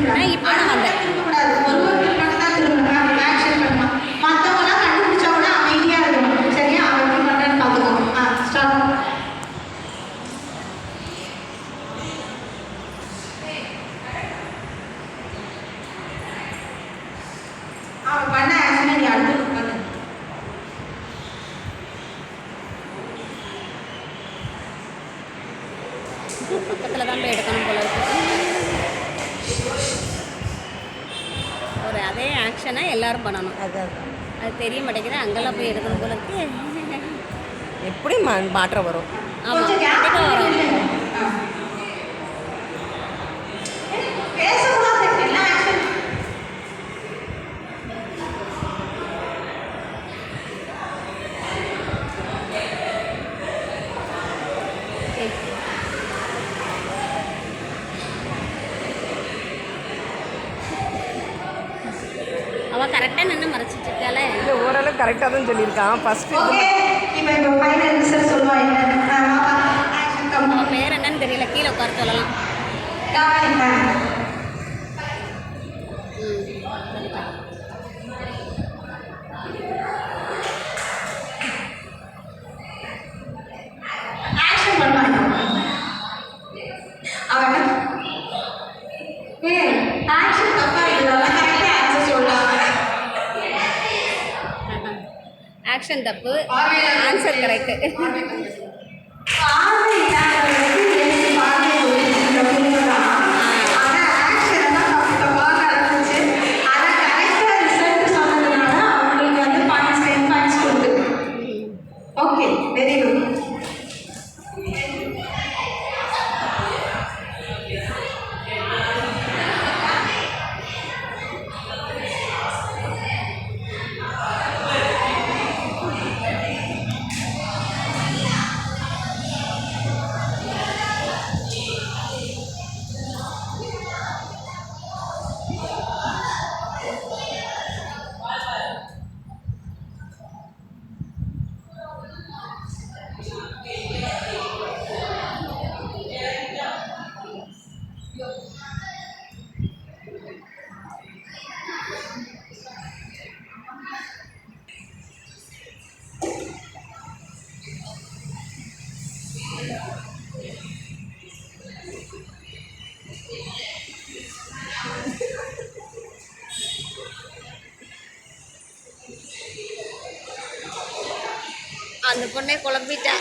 நான் இப்போ தான் வந்தேன். திரும்பக்கூடாது. ஒருவர் மட்டும் தான் திரும்பணும். ஆக்ஷன் பண்ணலாம். மற்றவங்களாம் கண்டுபிடிச்சவங்க அமைதியாக இருக்கணும். சரியா? அவன் எப்படி பண்ணுறான்னு பார்த்துக்கோங்க. ஸ்டார்ட். அவன் பண்ண ஆக்ஷனை நீ அடுத்து பண்ணு. பக்கத்தில் தான் போய் எடுக்கணும் போல இருக்கு. ஒரு அதே ஆக்ஷனை எல்லாரும் பண்ணணும். அதுதான் அது தெரிய மாட்டேங்குது. அங்கெல்லாம் போய் எடுக்கணும் போல இருக்கு. எப்படி மாற்றம் வரும். ஆமாம், கொஞ்சம் gap கண்டிப்பாக வரும். பேசக்கூடாது. எல்லா ஆக்ஷன் அவள் கரெக்டாக நின்று மறைச்சிட்டு இருக்காளே. இல்லை ஓரளவு கரெக்டாக தான் சொல்லியிருக்கான் ஃபஸ்ட்டு. ஓகே. இப்போ ஃபைனல் ரிசல்ட் சொல்லுவா என்ன? Action come. அவன் பேர் என்னன்னு தெரியல. கீழே உட்கார சொல்லலாம். கவனிப்பேன். ஆக்ஷன் பண்ணுவாங்க. அவன் ஆக்ஷன் தப்பா இல்லைல்ல, கரெக்டாக ஆன்சர் சொல்லலாம். ஆக்ஷன் தப்பு, ஆன்சர் கரெக்டு. பார்வை இல்லாதவங்களுக்கு ஏசி பார்வை இந்த புரியுதான். ஆனால் ஆக்ஷன் தான் தப்பாக நடந்துச்சு. அதை கரெக்டாக ரிசல்ட் சொன்னதுனால அவங்களுக்கு வந்து பாயிண்ட்ஸ் 10 பாயிண்ட்ஸ் கொடுத்து. Okay, very good. அந்த பொண்ணே குழம்பிட்டா.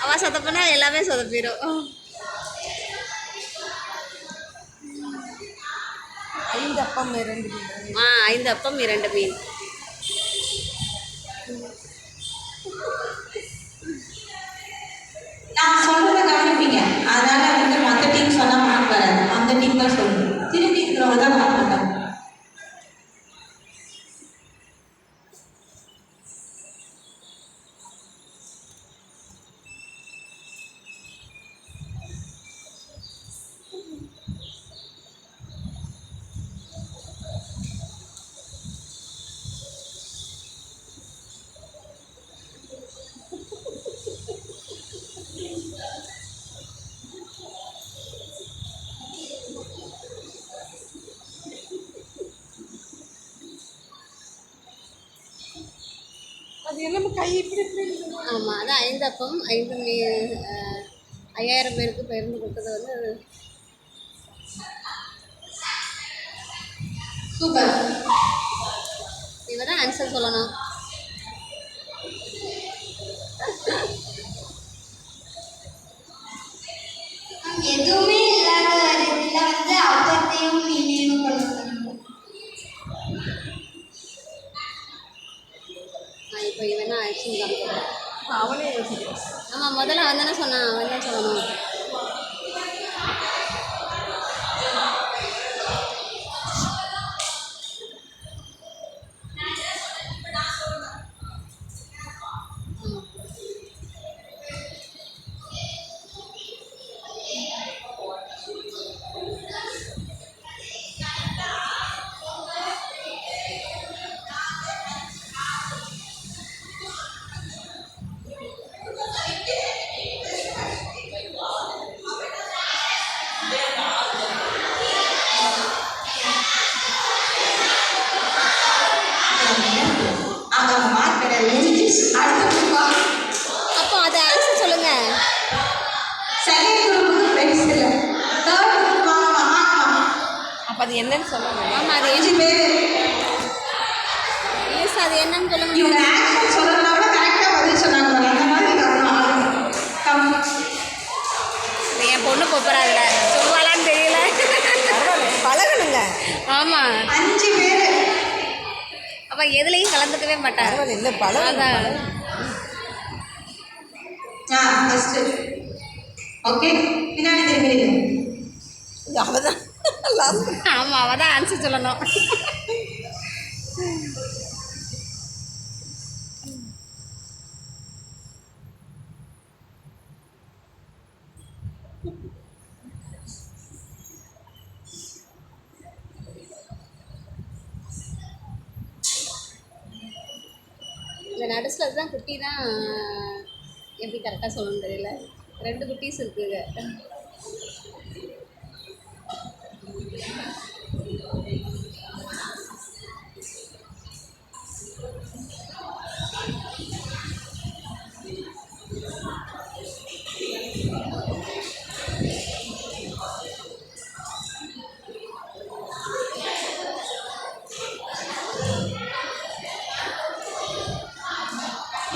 அவள் சொதப்பினா எல்லாமே சொதப்பிடும். 5 அப்பம் 2 மீன். 5 அப்பம் 2 மீன். நான் சொல்றதை கவனிப்பீங்க. அதனால வந்து மற்ற டீம் சொன்னா மார்க் வராது. அந்த டீம் தான் சொல்லணும். திரும்பி இருக்கிறவங்க தான் மார்க் பண்ணாங்க. அது எல்லாமே கை இப்படி இப்படி. ஆமாம், அதான் 5 அப்பம் 5 5000 பேருக்கு பகிர்ந்து கொடுத்தது வந்து சூப்பர். இவ தான் ஆன்சர் சொல்லணும். எதுவுமே இல்லாத ஒரு இதில் வந்து அப்பத்தையும் மீனையும் பண்ணுவாங்க. இப்போ இவன் தான் ஆக்ஷன் காமிக்கிறான். அவனே யோசிக்கிறான். ஆமாம், முதல்ல அவன் தானே சொன்னான். அவன் தான் சொல்லணும். அது என்னன்னு சொல்லுங்க. ஆமாம் அது 5 பேர். எஸ் அது என்னன்னு சொல்லுங்க. இவங்க ஆக்ஷன் சொல்றதை விட கரெக்டாக பதில் சொன்னாங்க பாரு. அந்த மாதிரி வரணும். கம். என் பொண்ணு கொப்பராதுல சொல்லுவாளான்னு தெரியல. பரவாயில்ல, பழகணுங்க. ஆமாம் 5 பேர். அப்போ எதுலேயும் கலந்துக்கவே மாட்டாங்க. பரவாயில்ல, இல்லை பழகணும். அதான் ஃபர்ஸ்ட். ஓகே, பின்னாடி திரும்பி. அவதான் லாஸ்ட். ஆமாம் அவள் தான் ஆன்சர் சொல்லணும். இந்த நடுசில் அதுதான் குட்டி தான். எப்படி கரெக்டாக சொல்லணும்னு தெரியல. 2 குட்டீஸ் இருக்குங்க.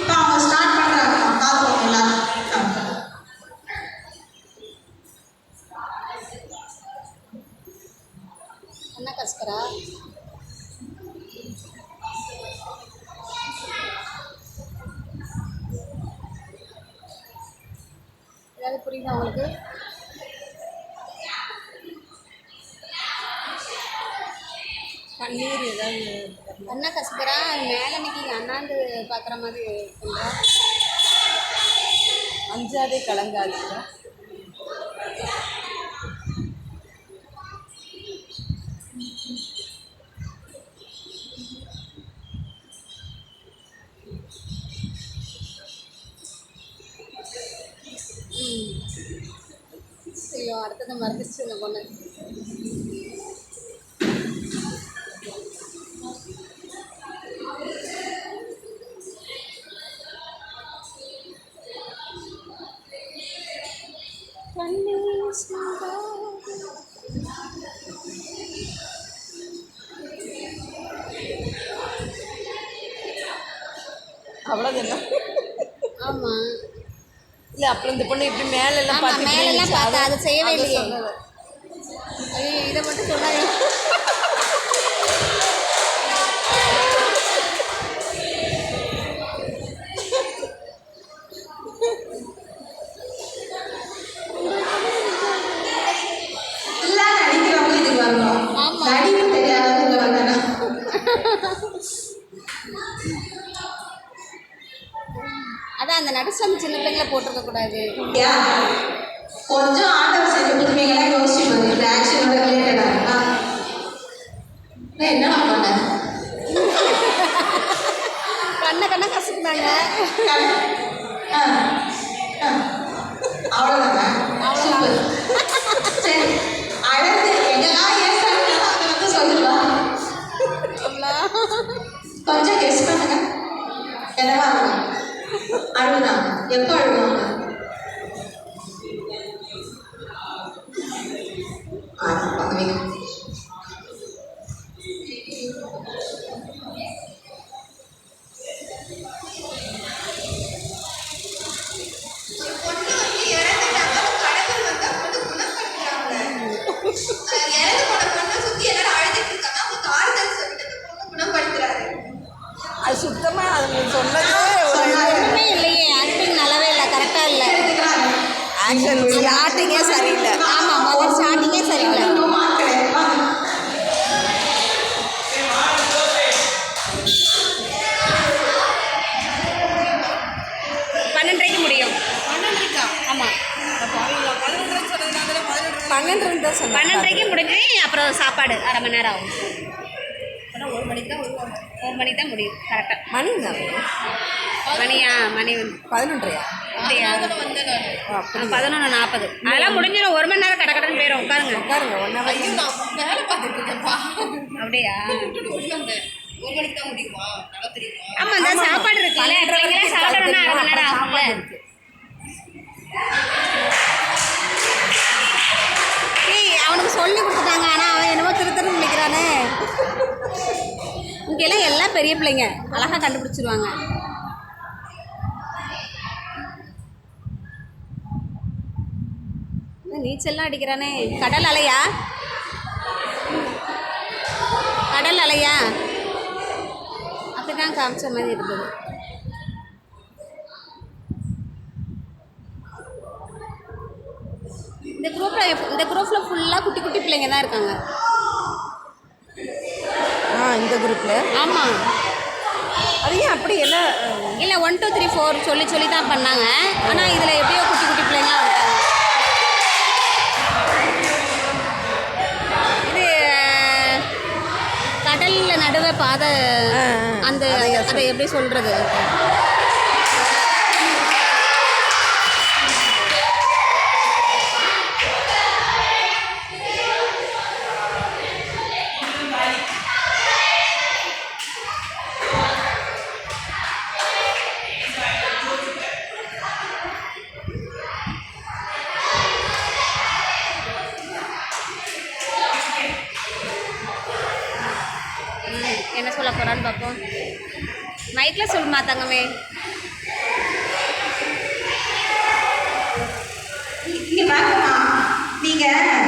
இப்போ அவங்க ஸ்டார்ட் பண்ணுறாங்க. பார்ப்போம் எல்லாரும். அண்ணா கஸ்கரா ஏதாவது புரியுதா உங்களுக்கு? பன்னீர் ஏதாவது அண்ணா கஸ்கரா மேலே இன்னைக்கு அண்ணாந்து பார்க்குற மாதிரி இருக்குங்களா? அஞ்சாதே கலங்காது. ஐயோ அடுத்தது மறந்துச்சு இந்த பொண்ணு. அவ்வளோதான். ஆமாம் இல்லை, அப்புறம் இந்த பொண்ணு இப்படி மேலெல்லாம் ஆமாம் மேலெல்லாம் பார்த்தா அதை செய்யவே இல்லையே. சொன்னது. ஐயோ இதை மட்டும் சொன்னாங்க. எல்லாம் நடிக்கிறவங்க இதுக்கு வரணும். ஆமா. நடிப்பு தெரியாதவங்க வந்தானா அதான் அந்த நடுசில் அந்த சின்ன பிள்ளைங்களை போட்டிருக்க கூடாது. கொஞ்சம் ஆண்டவர் செஞ்ச புதுமைகளாக யோசிச்சு பாரு. இந்த ஆக்ஷனோட ரிலேட்டடாக என்ன பண்ண கண்ணை கசக்குனாங்க. அவ்வளோதாங்க. சூப்பர். சரி, அழகு எங்கெல்லாம் ஏன் சாப்பிட்டாலும் அதை வந்து சொல்லுவா. கொஞ்சம் கெஸ் பண்ணுங்க. என்னவா இருக்கும்? அழுதா? எப்போ அழுவாங்க? பக்கமே அது சுத்தமாக அது சொன்னது ஒன்றுமே இல்லையே. ஆக்டிங் நல்லாவே இல்லை, கரெக்டாக இல்லை. ஆக்ஷன் ஸ்டார்டிங்கே சரியில்லை. ஆமாம் முதல் ஸ்டார்டிங்கே சரியில்லை. 12:30 முடியும். 12:30 ஆமாம் 12 தான் சொன்னேன். 12:30 முடிஞ்சு அப்புறம் சாப்பாடு அரை மணி நேரம் ஆகும். ஆனால் 1 மணிக்கு தான் வருவாங்க. 1 மணிக்கு தான் முடியும் கரெக்டாக. மணி தான் மணியா மணி வந்து 11:30. அப்படியா? அப்படி 11:40. அதெல்லாம் முடிஞ்சிடும். 1 மணி நேரம் கடக்கடன்னு போயிடும். உட்காருங்க. உட்காருங்க. 1 hour. வேலை பார்த்துட்டு இருக்கேன்ப்பா. அப்படியா? 1 மணிக்கு தான் முடியுமா? நல்லா தெரியுமா? ஆமாம் இந்த சாப்பாடு இருக்குல்ல, பிள்ளைங்களாம் சாப்பிடணும்னா அரை மணி நேரம் ஆகும்ல. அவனுக்கு சொல்லி கொடுத்துட்டாங்க. ஆனால் அவன் என்னமோ திரு பெரிய பிள்ளைங்க அழகாக கண்டுபிடிச்சிருவாங்க. நீச்சல்லாம் அடிக்கிறானே. கடல் அலையா? கடல் அலையா? அப்படிதான் காமிச்ச மாதிரி இருந்தது. இந்த குரூப்பில் ஃபுல்லாக குட்டி குட்டி பிள்ளைங்க தான் இருக்காங்க. இந்த குரூப்பில். ஆமாம். அது ஏன் அப்படி எல்லாம் இல்லை 1 2 3 4 சொல்லி தான் பண்ணாங்க. ஆனால் இதில் எப்படியோ குட்டி குட்டி பிள்ளைங்களாம் இருக்காங்க. இது கடலில் நடுவே பாதை. அந்த அதை எப்படி சொல்கிறது? என்ன சொல்ல போகிறான்னு பார்ப்போம். மைக்கில் சொல்லுமா தங்கமே. இங்கே பார்க்கமா நீங்கள்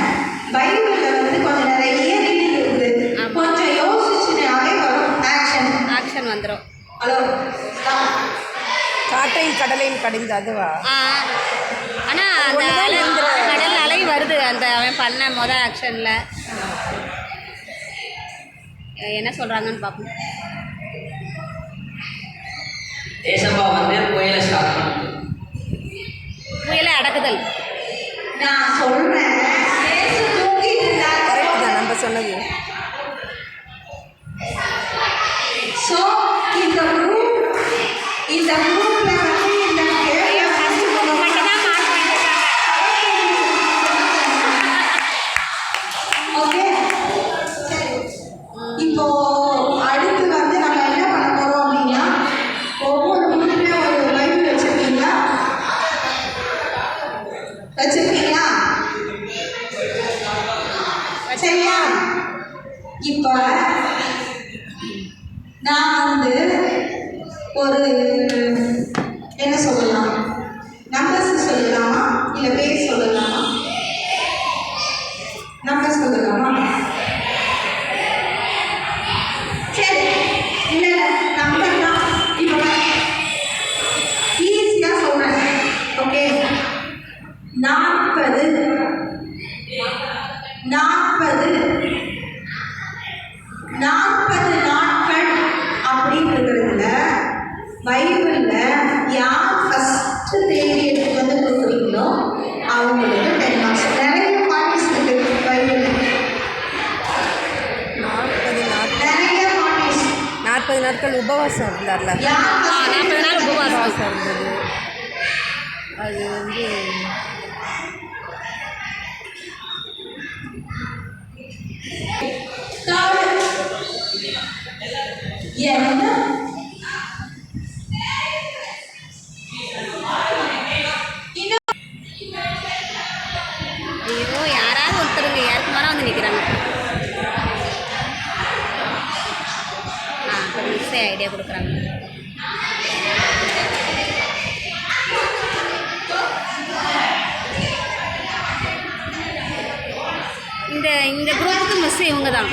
பைபிளில் வந்து கொஞ்சம் நிறைய ரீடிங் இருக்குது. கொஞ்சம் யோசிச்சுனாவே வரும். ஆக்ஷன் வந்துடும். ஹலோ காற்றையும் கடலையும் கடிந்து அதுவா? ஆனால் அந்த கடல் அலை வருது அந்த அவன் பண்ண ஆக்ஷனில். என்ன சொல்கிறாங்கன்னு பார்ப்போம். ஏசப்பா வந்து புயலை ஸ்டார்ட் பண்ணுது. புயலை அடக்குதல். நான் சொல்கிறேன். கரெக்ட் தான் நம்ம சொன்னது. ஸோ இந்த குரூப்பில் வந்து இந்த ஓகே சரி. இப்போ அடுத்து வந்து நம்ம என்ன பண்ண போகிறோம் அப்படின்னா, ஒவ்வொரு குரூப்லேயும் ஒரு பைபிள் வச்சுருக்கீங்களா? சரியா? இப்போ நான் வந்து ஒரு என்ன சொல்லலாம், நம்பர்ஸ் சொல்லலாமா இல்லை பேர் சொல்லலாமா? நம்பர்ஸ் சொல்லலாமா? சரி, இல்லை நம்பர் தான். இப்போ ஈஸியாக சொல்கிறேன். ஓகே, 40 நாட்கள் அப்படின்றதுல பைபிளில் யார் ஃபஸ்ட்டு தேதி எடுத்து வந்து கொடுக்குறீங்களோ அவங்களுக்கு 10 மார்க்ஸ். நிறைய பாயிண்ட்ஸ் இருக்குது பைபிளில். 40 நாட்கள் உபவாசம் இருந்தார்ல. 40 நாள் உபவாசம் இருந்தது. அது வந்து ஐயோ, யாராவது ஒருத்தருங்க யாருக்கு மேலே வந்து நிற்கிறாங்க. மிஸ்ஸே ஐடியா கொடுக்குறாங்க. இந்த குரூப்புக்கு மிஸ் இவங்க தான்.